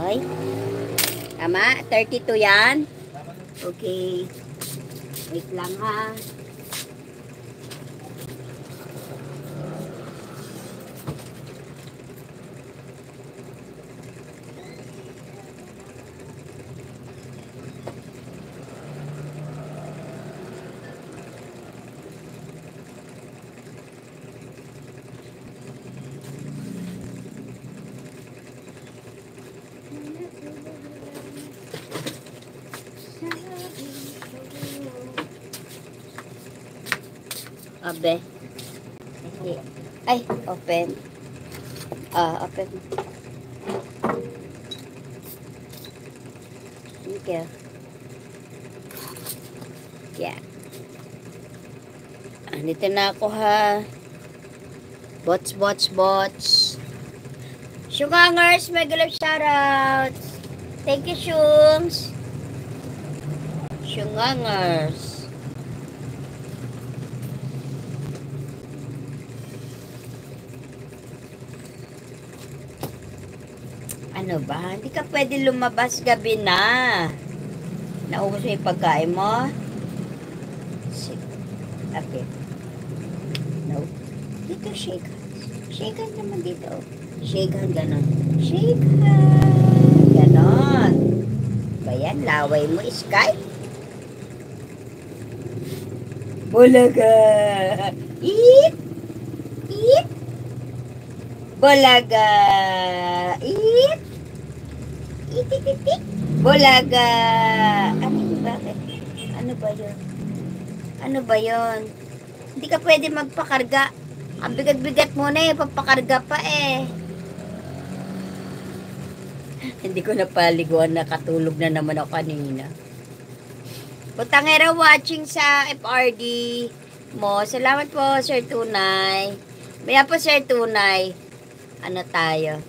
Okay? Tama? 32 yan? Okay. Wait lang ha. Abe. Ay, open. Open. Okay. Yeah. Andito na ako ha. Bots. Shungangers, mega love shoutouts. Thank you, Shungs. Shungangers. Ano ba? Hindi ka pwede lumabas gabi na. Naubos mo yung pagkain mo? Okay. No. Dito, shake hands. Shake hands naman dito. Shake hands, ganon. Shake hands. Ganon. Bayan, laway mo, Sky. Bulaga. Eat. Bulaga. Eat. Bulaga. Ano ba yun? Hindi ka pwede magpakarga. Ang bigat-bigat mo na papakarga pa Hindi ko napaliguan, nakatulog na naman ako kanina. Putangera watching sa FRD mo. Salamat po, Sir Tunay. Maya po, Sir Tunay. Ano tayo?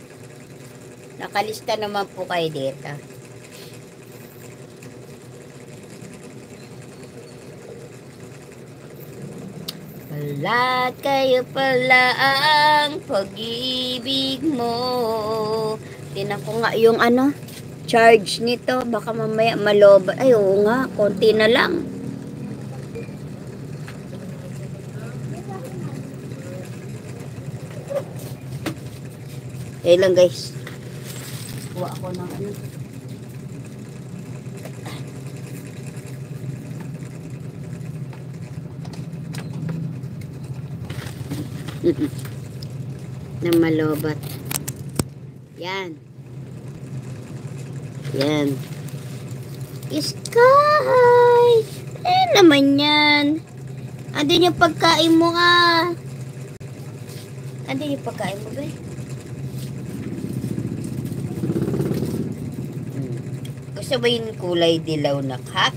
Nakalista naman po kayo dito. Wala kayo pala ang pag-ibig mo. Tinan ko nga yung charge nito. Baka mamaya maloba. Ay, oo nga. Konti na lang. Kaya lang guys. Kuha ako ng na malobat. Yan. Sky! Naman yan. Andun yung pagkain mo Andun yung pagkain mo ba? Gusto ba yung kulay dilaw na cup?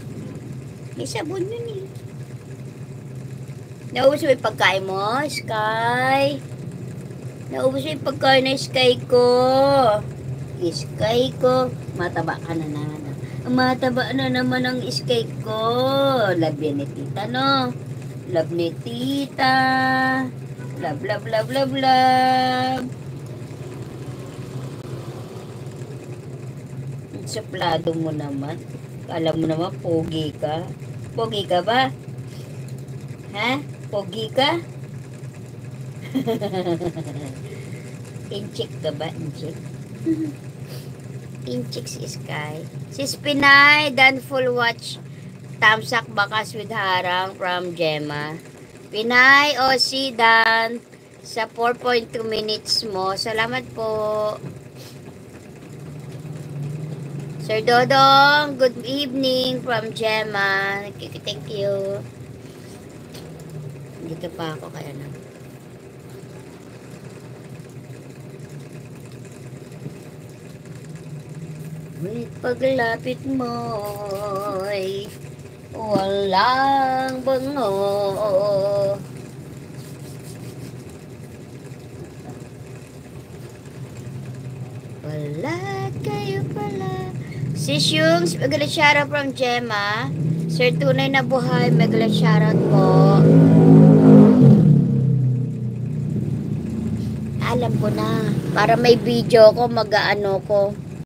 May sabon yun Naubos mo yung pagkain mo, Sky? Naubos mo yung pagkain na Sky ko? Sky ko. Mataba ka na naman. Mataba na naman ang Sky ko. Love yan ni tita, no? Love ni tita. Love. Suplado mo naman. Kala mo naman, pogi ka. Pogi ka ba? Ha? Pogi ka? Inchik ka ba? Inchik si Sky. Si Spinay, done full watch. Tamsak bakas with harang from Gemma. Pinay, si Dan. Sa 4.2 minutes mo. Salamat po. Sir Dodong, good evening from Gemma. Thank you. Dito pa ako kaya na. Wait, paglapit mo ay walang bango. Wala kayo pala. Sis Yung, magalit shoutout from Gemma. Sir Tunay na Buhay, magalit shoutout po. Alam ko na. Para may video ko, mag-ano ko.